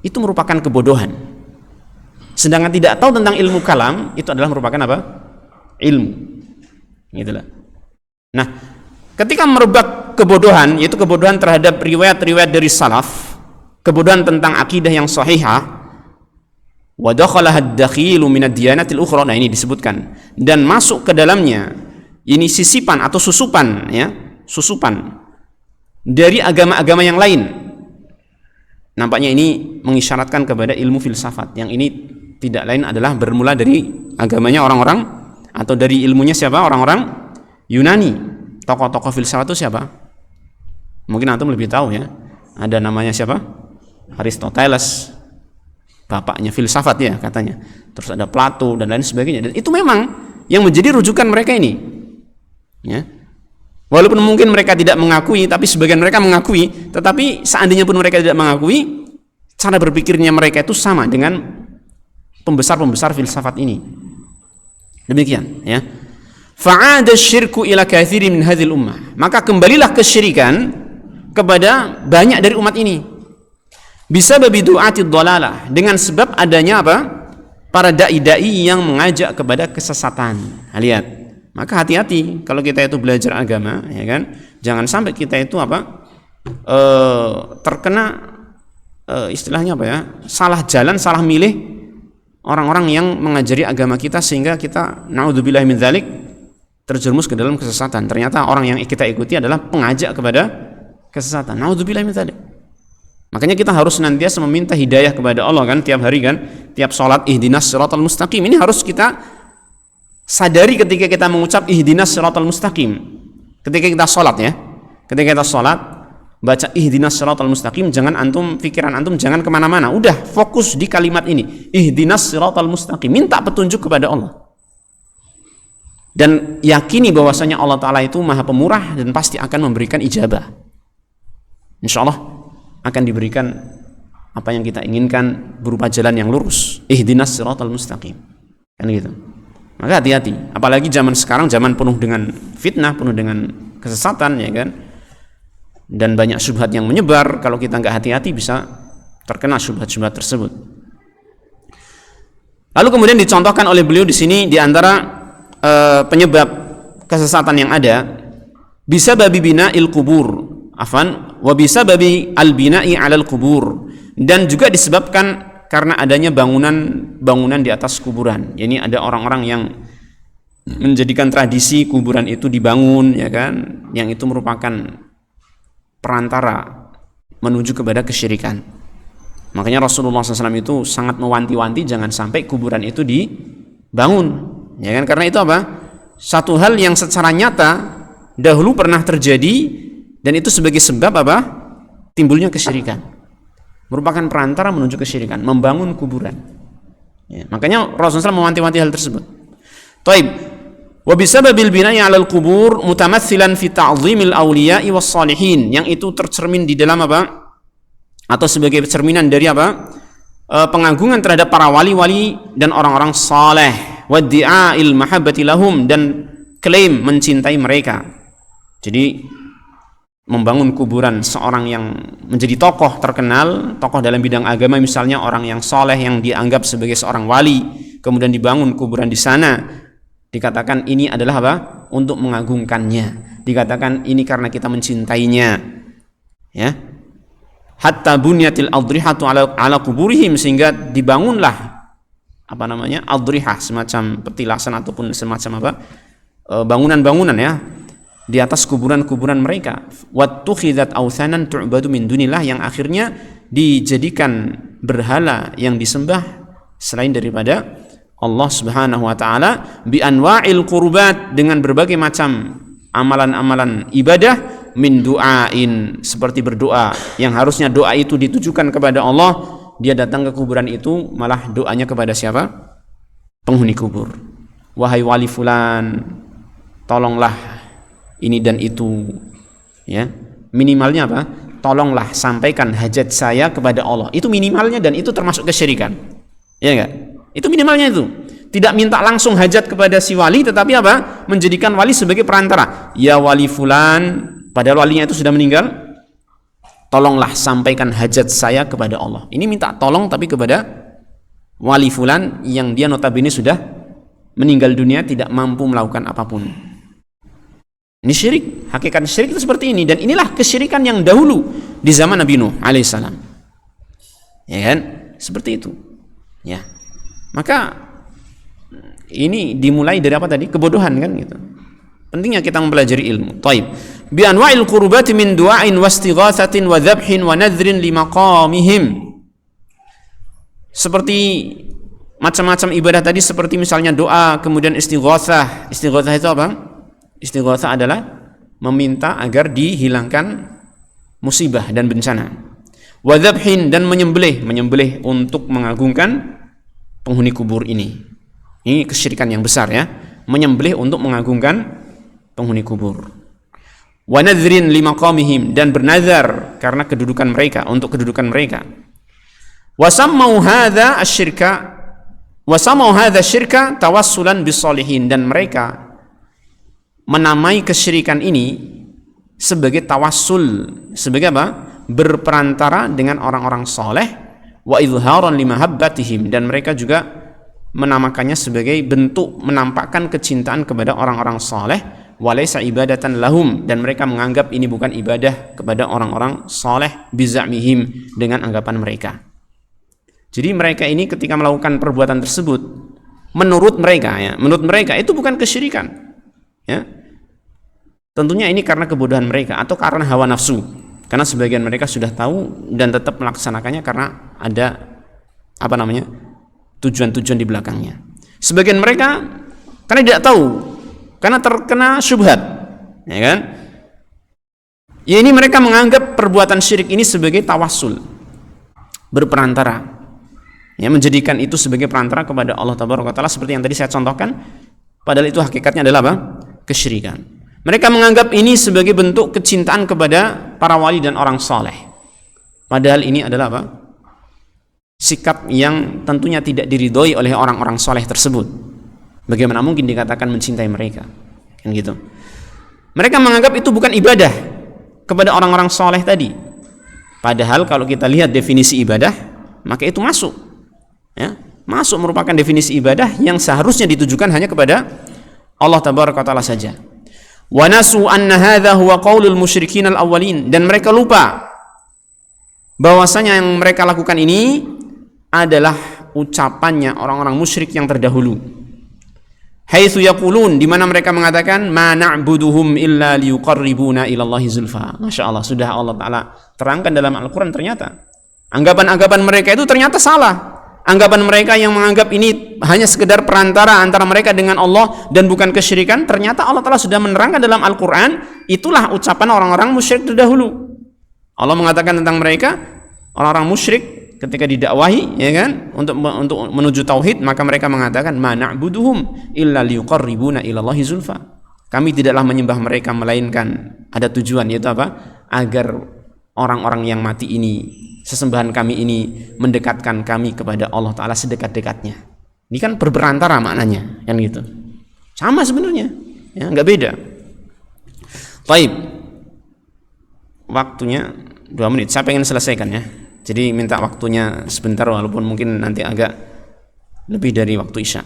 itu merupakan kebodohan. Sedangkan tidak tahu tentang ilmu kalam itu adalah merupakan ilmu. Gitulah. Nah, ketika merebak kebodohan, yaitu kebodohan terhadap riwayat-riwayat dari salaf, kebodohan tentang akidah yang sahihah, wa dakhalaha ad-dakhilu min ad-diyanatil ukhra, nah ini disebutkan, dan masuk ke dalamnya ini sisipan atau susupan, ya, susupan dari agama-agama yang lain. Nampaknya ini mengisyaratkan kepada ilmu filsafat, yang ini tidak lain adalah bermula dari agamanya orang-orang atau dari ilmunya siapa? Orang-orang Yunani. Tokoh-tokoh filsafat itu siapa? Mungkin antum lebih tahu, ya. Ada namanya siapa? Aristoteles, bapaknya filsafat, ya, katanya. Terus ada Plato dan lain sebagainya. Dan itu memang yang menjadi rujukan mereka ini. Ya. Walaupun mungkin mereka tidak mengakui, tapi sebagian mereka mengakui. Tetapi seandainya pun mereka tidak mengakui, cara berpikirnya mereka itu sama dengan pembesar-pembesar filsafat ini. Demikian, ya. Fa'ada syirku ila katsirin min hadhil ummah. Maka kembalilah kesyirikan kepada banyak dari umat ini. Bisa babi du'atid dhalalah, dengan sebab adanya para dai-dai yang mengajak kepada kesesatan. Lihat. Maka hati-hati kalau kita itu belajar agama, ya kan? Jangan sampai kita itu terkena istilahnya salah jalan, salah milih orang-orang yang mengajari agama kita, sehingga kita naudzubillahi min dzalik terjerumus ke dalam kesesatan. Ternyata orang yang kita ikuti adalah pengajak kepada kesesatan. Naudzubillahi min dzalik. Makanya kita harus senantiasa meminta hidayah kepada Allah, kan, tiap hari, kan, tiap salat, ihdinas siratal mustaqim. Ini harus kita sadari ketika kita mengucap ihdinas siratal mustaqim. Ketika kita salat, ya. Ketika kita salat, baca ihdinas siratal mustaqim, jangan pikiran antum jangan kemana-mana, udah fokus di kalimat ini, ihdinas siratal mustaqim, minta petunjuk kepada Allah, dan yakini bahwasanya Allah Ta'ala itu maha pemurah dan pasti akan memberikan ijabah. Insya Allah akan diberikan apa yang kita inginkan berupa jalan yang lurus, ihdinas siratal mustaqim, kan gitu. Maka hati-hati, apalagi zaman sekarang, zaman penuh dengan fitnah, penuh dengan kesesatan, ya kan, dan banyak syubhat yang menyebar. Kalau kita nggak hati-hati bisa terkena syubhat-syubhat tersebut. Lalu kemudian dicontohkan oleh beliau di sini di antara penyebab kesesatan yang ada, bisa babi bina'il kubur, wa bisa babi al-bina'i 'alal kubur, dan juga disebabkan karena adanya bangunan di atas kuburan. Ini ada orang-orang yang menjadikan tradisi kuburan itu dibangun, ya kan, yang itu merupakan perantara menuju kepada kesyirikan. Makanya Rasulullah SAW itu sangat mewanti-wanti jangan sampai kuburan itu dibangun, ya kan, karena itu satu hal yang secara nyata dahulu pernah terjadi, dan itu sebagai sebab timbulnya kesyirikan, merupakan perantara menuju kesyirikan, membangun kuburan, ya. Makanya Rasulullah SAW mewanti-wanti hal tersebut. Taib. Wa bisababil bina'i 'alal qubur mutamatsilan fi ta'zimil awliya'i was salihin, yang itu tercermin di dalam atau sebagai cerminan dari pengagungan terhadap para wali-wali dan orang-orang saleh, wa di'a'il mahabbati lahum, dan klaim mencintai mereka. Jadi membangun kuburan seorang yang menjadi tokoh terkenal, tokoh dalam bidang agama, misalnya orang yang saleh yang dianggap sebagai seorang wali, kemudian dibangun kuburan di sana, dikatakan ini adalah untuk mengagungkannya, dikatakan ini karena kita mencintainya, ya. Hatta bunyatil adrihatu ala kuburihim, sehingga dibangunlah adrihah, semacam petilasan ataupun semacam bangunan-bangunan, ya, di atas kuburan-kuburan mereka. Wattukhidzat authanan tu'badu min dunillah, yang akhirnya dijadikan berhala yang disembah selain daripada Allah Subhanahu wa taala, bi anwa'il qurbat, dengan berbagai macam amalan-amalan ibadah, min du'ain, seperti berdoa, yang harusnya doa itu ditujukan kepada Allah, dia datang ke kuburan itu malah doanya kepada siapa? Penghuni kubur. Wahai wali fulan, tolonglah ini dan itu, ya. Minimalnya apa? Tolonglah sampaikan hajat saya kepada Allah. Itu minimalnya, dan itu termasuk kesyirikan. Ya enggak? Itu minimalnya itu. Tidak minta langsung hajat kepada si wali, tetapi apa? Menjadikan wali sebagai perantara. Ya wali fulan, padahal walinya itu sudah meninggal, tolonglah sampaikan hajat saya kepada Allah. Ini minta tolong tapi kepada wali fulan yang dia notabene sudah meninggal dunia, tidak mampu melakukan apapun. Ini syirik. Hakikat syirik itu seperti ini, dan inilah kesyirikan yang dahulu di zaman Nabi Nuh alaihissalam. Ya kan? Seperti itu. Ya. Maka ini dimulai dari apa tadi? Kebodohan, kan gitu. Pentingnya kita mempelajari ilmu. Taib. Bi anwa'il qurbati min du'ain wastighatsatin wa dzabhin wa nadhrin li maqamihim. Seperti macam-macam ibadah tadi, seperti misalnya doa, kemudian istighatsah. Istighatsah itu apa? Istighatsah adalah meminta agar dihilangkan musibah dan bencana. Wa dzabhin, dan menyembelih untuk mengagungkan penghuni kubur ini. Ini kesyirikan yang besar, ya. Menyembelih untuk mengagungkan penghuni kubur. Wa nadhrin li maqamihim, dan bernazar karena kedudukan mereka, untuk kedudukan mereka. Wa sammau hadza syirka tawassulan bis-shalihin, dan mereka menamai kesyirikan ini sebagai tawassul, sebagai apa? Berperantara dengan orang-orang saleh, wa izharan limahabbatihim, dan mereka juga menamakannya sebagai bentuk menampakkan kecintaan kepada orang-orang saleh, walaysa ibadatan lahum, dan mereka menganggap ini bukan ibadah kepada orang-orang saleh, bizamihim, dengan anggapan mereka. Jadi mereka ini ketika melakukan perbuatan tersebut, menurut mereka itu bukan kesyirikan, ya. Tentunya ini karena kebodohan mereka atau karena hawa nafsu, karena sebagian mereka sudah tahu dan tetap melaksanakannya karena ada tujuan-tujuan di belakangnya. Sebagian mereka karena tidak tahu, karena terkena syubhat, ya kan? Ya, ini mereka menganggap perbuatan syirik ini sebagai tawassul, berperantara, ya, menjadikan itu sebagai perantara kepada Allah Tabaraka wa Taala, seperti yang tadi saya contohkan. Padahal itu hakikatnya adalah apa? Kesyirikan. Mereka menganggap ini sebagai bentuk kecintaan kepada para wali dan orang saleh. Padahal ini adalah apa? Sikap yang tentunya tidak diridhoi oleh orang-orang saleh tersebut. Bagaimana mungkin dikatakan mencintai mereka? Kan gitu. Mereka menganggap itu bukan ibadah kepada orang-orang saleh tadi. Padahal kalau kita lihat definisi ibadah, maka itu masuk. Ya, masuk merupakan definisi ibadah yang seharusnya ditujukan hanya kepada Allah Tabaraka wa Taala saja. Wa nasu anna hadza huwa qaulul musyrikin al-awwalin, dan mereka lupa bahwasanya yang mereka lakukan ini adalah ucapannya orang-orang musyrik yang terdahulu. Haitsu yaqulun, di mana mereka mengatakan ma na'buduhum illa liyuqarribuna ila Allahi zulfa. Masyaallah, sudah Allah Taala terangkan dalam Al-Qur'an, ternyata anggapan-anggapan mereka itu ternyata salah. Anggapan mereka yang menganggap ini hanya sekedar perantara antara mereka dengan Allah dan bukan kesyirikan, ternyata Allah Taala sudah menerangkan dalam Al-Qur'an, itulah ucapan orang-orang musyrik terdahulu. Allah mengatakan tentang mereka, orang-orang musyrik ketika didakwahi, ya kan, untuk menuju tauhid, maka mereka mengatakan ma na'buduhum illa liyuqarribuna ila Allahi zulfa. Kami tidaklah menyembah mereka melainkan ada tujuan, yaitu apa? Agar orang-orang yang mati ini, sesembahan kami ini, mendekatkan kami kepada Allah Ta'ala sedekat-dekatnya. Ini kan berperantara maknanya, kan gitu. Sama sebenarnya, ya, nggak beda. Baik, waktunya 2 menit. Saya pengen selesaikan, ya. Jadi minta waktunya sebentar, walaupun mungkin nanti agak lebih dari waktu isya.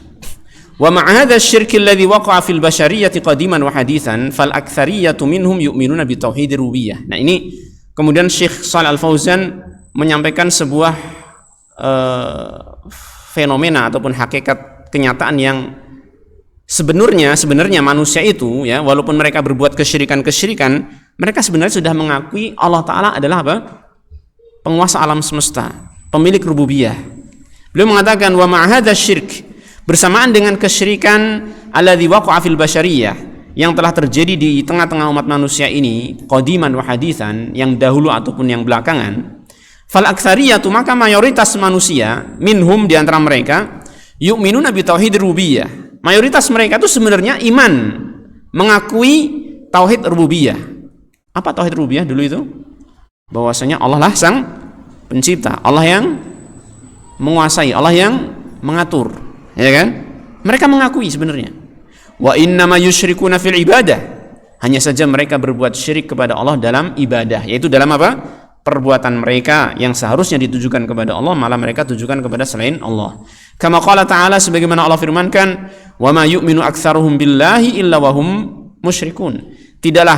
Wa ma'a hadha asy-syirki alladhi waqa'a fil basyariyyati qadiman wa haditsan fal aktsariyatu minhum yu'minuna bi tauhidir rububiyah. Nah, ini kemudian Syekh Shalih Al-Fauzan menyampaikan sebuah fenomena ataupun hakikat kenyataan yang sebenarnya manusia itu, ya, walaupun mereka berbuat kesyirikan, mereka sebenarnya sudah mengakui Allah Ta'ala adalah apa? Penguasa alam semesta, pemilik rububiyah. Beliau mengatakan wa ma'hadza syirk, bersamaan dengan kesyirikan alladzi waqa'a fil basyariyah, yang telah terjadi di tengah-tengah umat manusia ini, qadiman wa haditsan, yang dahulu ataupun yang belakangan, fal aktsariyatu, maka mayoritas manusia, minhum, di antara mereka, yu'minuna bi tauhidir rububiyah. Mayoritas mereka itu sebenarnya iman, mengakui tauhid rububiyah. Apa tauhid rububiyah dulu itu? Bahwasanya Allah lah sang pencipta, Allah yang menguasai, Allah yang mengatur, ya kan? Mereka mengakui sebenarnya. Wa innama yusyrikuna fil ibadah. Hanya saja mereka berbuat syirik kepada Allah dalam ibadah, yaitu dalam apa? Perbuatan mereka yang seharusnya ditujukan kepada Allah malah mereka tujukan kepada selain Allah. Kama qala ta'ala, sebagaimana Allah firmankan, "Wa ma yu'minu aktsaruhum billahi illa wa hum musyrikun." Tidaklah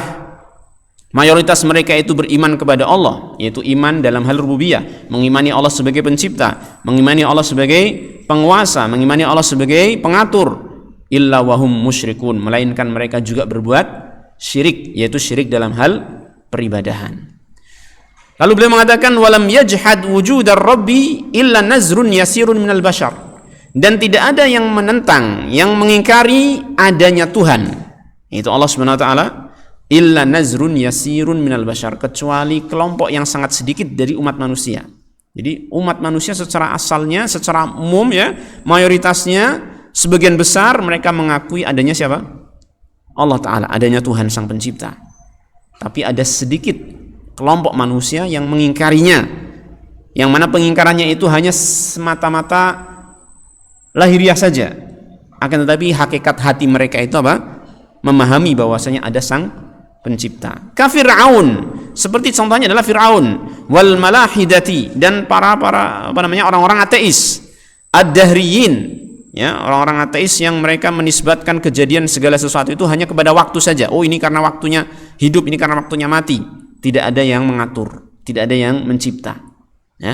mayoritas mereka itu beriman kepada Allah, yaitu iman dalam hal rububiyah, mengimani Allah sebagai pencipta, mengimani Allah sebagai penguasa, mengimani Allah sebagai pengatur, illa wa hum musyrikun, melainkan mereka juga berbuat syirik, yaitu syirik dalam hal peribadahan. Lalu beliau mengatakan, walam yajhad wujudar rabbi illa nazrun yasirun minal bashar, dan tidak ada yang menentang, yang mengingkari adanya Tuhan, itu Allah Subhanahu wa taala, illa nazrun yasirun minal bashar, kecuali kelompok yang sangat sedikit dari umat manusia. Jadi umat manusia secara asalnya, secara umum ya, mayoritasnya sebagian besar mereka mengakui adanya siapa? Allah Ta'ala, adanya Tuhan Sang Pencipta. Tapi ada sedikit kelompok manusia yang mengingkarinya, yang mana pengingkarannya itu hanya semata-mata lahiriah saja, akan tetapi hakikat hati mereka itu apa? Memahami bahwasanya ada Sang Pencipta. Ka Fir'aun, seperti contohnya adalah Fir'aun, wal malahidati, dan para orang-orang ateis, ad-dahriyin, ya, orang-orang ateis yang mereka menisbatkan kejadian segala sesuatu itu hanya kepada waktu saja. Oh, ini karena waktunya hidup, ini karena waktunya mati. Tidak ada yang mengatur, tidak ada yang mencipta. Ya.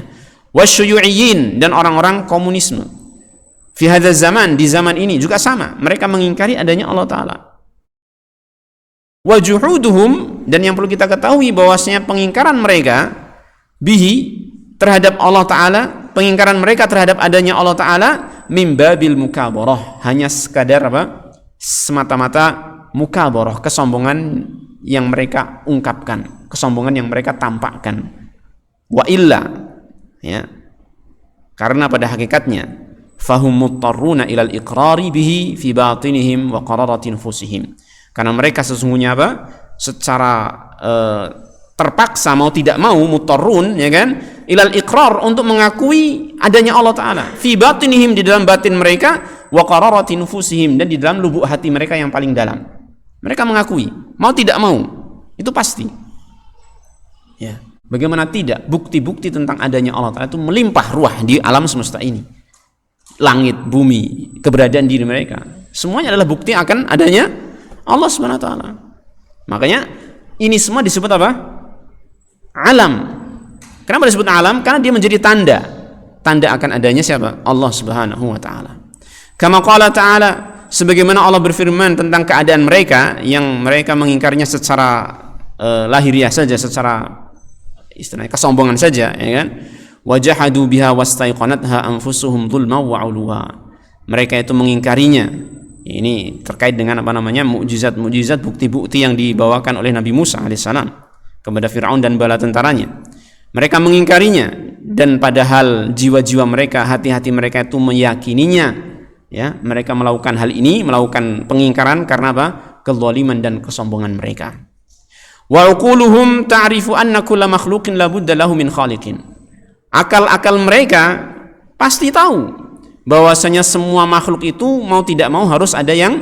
Wasyuyu'iyyin, dan orang-orang komunisme. Fi hadzal zaman, di zaman ini juga sama. Mereka mengingkari adanya Allah Ta'ala. Wajuhuduhum, dan yang perlu kita ketahui bahwasanya pengingkaran mereka bihi, terhadap Allah Ta'ala, pengingkaran mereka terhadap adanya Allah Ta'ala, mimbabil mukabarah, hanya sekadar apa? Semata-mata mukabarah, kesombongan yang mereka ungkapkan, kesombongan yang mereka tampakkan. Wa illa, ya, karena pada hakikatnya fahum muttarruna ilal iqrari bihi fi batinihim wa qararati nufusihim, karena mereka sesungguhnya apa? Secara terpaksa mau tidak mau, muttarrun, ya kan, ilal iqrar, untuk mengakui adanya Allah Ta'ala, fi batinihim, di dalam batin mereka, wa qararati nufusihim, dan di dalam lubuk hati mereka yang paling dalam. Mereka mengakui, mau tidak mau, itu pasti. Ya, bagaimana tidak, bukti-bukti tentang adanya Allah Ta'ala itu melimpah ruah di alam semesta ini. Langit, bumi, keberadaan diri mereka, semuanya adalah bukti akan adanya Allah Subhanahu wa taala. Makanya ini semua disebut apa? Alam. Kenapa disebut alam? Karena dia menjadi tanda akan adanya siapa? Allah Subhanahu wa taala. Kama qala ta'ala, sebagaimana Allah berfirman tentang keadaan mereka yang mereka mengingkarinya secara lahiriah saja, secara istilahnya kesombongan saja, ya kan? Wajahadu biha wastaiqanatha anfusuhum dzulma wa 'uluwa. Mereka itu mengingkarinya. Ini terkait dengan mukjizat-mukjizat, bukti-bukti yang dibawakan oleh Nabi Musa alaihissalam kepada Fir'aun dan bala tentaranya. Mereka mengingkarinya, dan padahal jiwa-jiwa mereka, hati-hati mereka itu meyakininya. Ya, mereka melakukan hal ini, melakukan pengingkaran karena apa? Kezaliman dan kesombongan mereka. Wa uquluhum ta'rifu anna kulla makhluqin la budda lahu min khaliqin. Akal-akal mereka pasti tahu bahwasanya semua makhluk itu mau tidak mau harus ada yang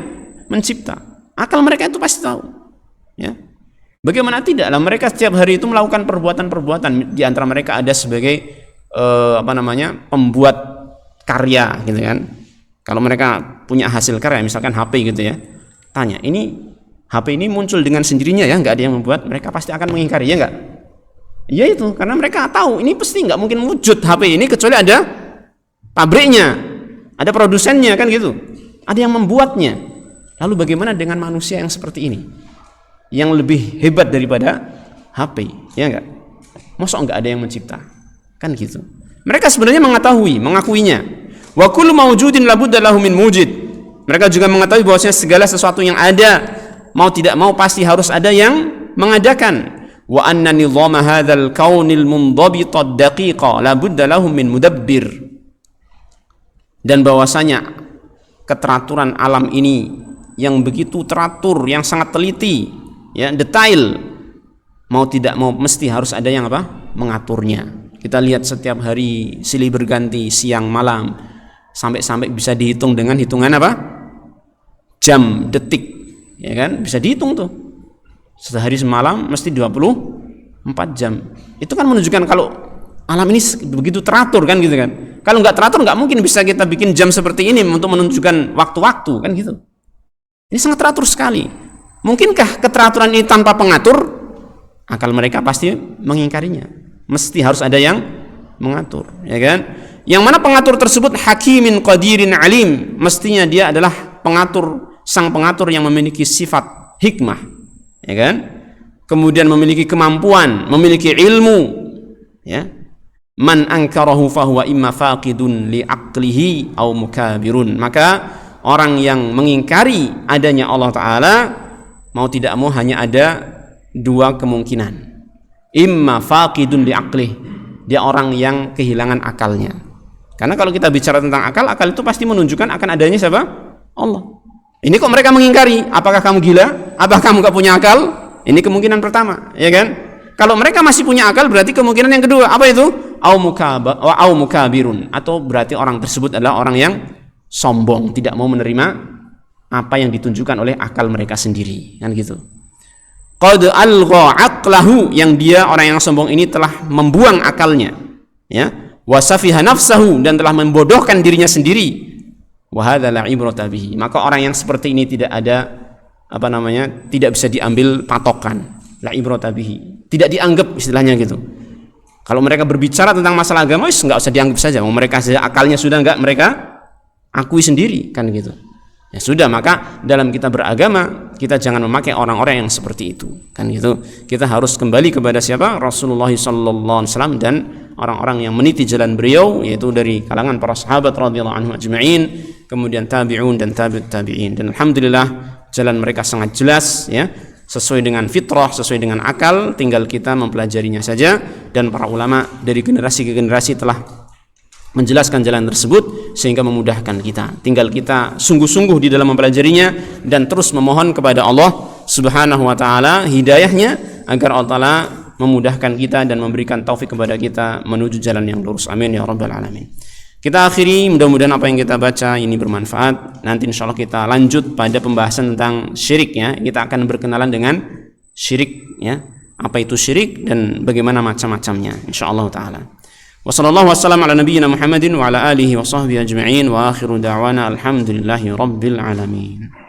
mencipta. Akal mereka itu pasti tahu. Ya. Bagaimana tidak? Lah, mereka setiap hari itu melakukan perbuatan-perbuatan. Di antara mereka ada sebagai pembuat karya, gitu kan. Kalau mereka punya hasil karya, misalkan HP gitu ya, tanya, ini HP ini muncul dengan sendirinya ya, nggak ada yang membuat, mereka pasti akan mengingkari, ya nggak? Ya itu, karena mereka tahu ini pasti nggak mungkin wujud HP ini kecuali ada pabriknya, ada produsennya, kan gitu, ada yang membuatnya. Lalu bagaimana dengan manusia yang seperti ini, yang lebih hebat daripada HP, ya nggak? Masa nggak ada yang mencipta, kan gitu. Mereka sebenarnya mengakuinya. Wa kullu mawjudin labudda lahu min mujid. Mereka juga mengetahui bahwasanya segala sesuatu yang ada, mau tidak mau pasti harus ada yang mengadakan. Wa anna nizama hadzal kaunil mundhabita daqiqa labudda lahum min mudabbir. Dan bahwasanya keteraturan alam ini yang begitu teratur, yang sangat teliti, ya, detail. Mau tidak mau mesti harus ada yang apa? Mengaturnya. Kita lihat setiap hari silih berganti, siang malam, sampai bisa dihitung dengan hitungan apa? Jam, detik, ya kan? Bisa dihitung tuh. Sehari semalam mesti 24 jam. Itu kan menunjukkan kalau alam ini begitu teratur kan gitu kan. Kalau nggak teratur nggak mungkin bisa kita bikin jam seperti ini untuk menunjukkan waktu-waktu kan gitu. Ini sangat teratur sekali. Mungkinkah keteraturan ini tanpa pengatur? Akal mereka pasti mengingkarinya. Mesti harus ada yang mengatur, ya kan? Yang mana pengatur tersebut hakimin qadirin alim, mestinya dia adalah sang pengatur yang memiliki sifat hikmah, ya kan? Kemudian memiliki kemampuan, memiliki ilmu, ya. Man ankarahu fahuwa imma faqidun li aqlihi aw mukabirun. Maka orang yang mengingkari adanya Allah Ta'ala, mau tidak mau hanya ada dua kemungkinan. Imma faqidun li aqlih, dia orang yang kehilangan akalnya. Karena kalau kita bicara tentang akal itu pasti menunjukkan akan adanya siapa? Allah. Ini kok mereka mengingkari? Apakah kamu gila? Apakah kamu gak punya akal? Ini kemungkinan pertama, ya kan? Kalau mereka masih punya akal, berarti kemungkinan yang kedua apa itu? Au mukabirun, atau berarti orang tersebut adalah orang yang sombong, tidak mau menerima apa yang ditunjukkan oleh akal mereka sendiri, kan gitu. Qad algha aqlahu, yang dia orang yang sombong ini telah membuang akalnya, ya, wasafiha nafsahu, dan telah membodohkan dirinya sendiri. Wa hadza la ibrata bihi, maka orang yang seperti ini tidak ada tidak bisa diambil patokan. La ibrata bihi, tidak dianggap istilahnya gitu. Kalau mereka berbicara tentang masalah agama, enggak usah dianggap saja, mereka akalnya sudah enggak mereka akui sendiri, kan gitu. Ya sudah, maka dalam kita beragama kita jangan memakai orang-orang yang seperti itu, kan gitu. Kita harus kembali kepada siapa? Rasulullah sallallahu alaihi wasallam dan orang-orang yang meniti jalan beliau, yaitu dari kalangan para sahabat radhiyallahu anhum ajma'in, kemudian tabi'un dan tabi'ut tabi'in. Dan alhamdulillah jalan mereka sangat jelas, ya, sesuai dengan fitrah, sesuai dengan akal, tinggal kita mempelajarinya saja. Dan para ulama dari generasi ke generasi telah menjelaskan jalan tersebut sehingga memudahkan kita. Tinggal kita sungguh-sungguh di dalam mempelajarinya dan terus memohon kepada Allah Subhanahu wa taala hidayahnya agar Allah Ta'ala memudahkan kita dan memberikan taufik kepada kita menuju jalan yang lurus. Amin ya rabbal alamin. Kita akhiri, mudah-mudahan apa yang kita baca ini bermanfaat. Nanti insyaallah kita lanjut pada pembahasan tentang syirik, ya. Kita akan berkenalan dengan syirik, ya. Apa itu syirik dan bagaimana macam-macamnya insyaallah taala. Wassallallahu wasallam ala nabiyyina Muhammadin wa ala alihi wa sahbihi ajma'in wa akhiru da'wana alhamdulillahi rabbil alamin.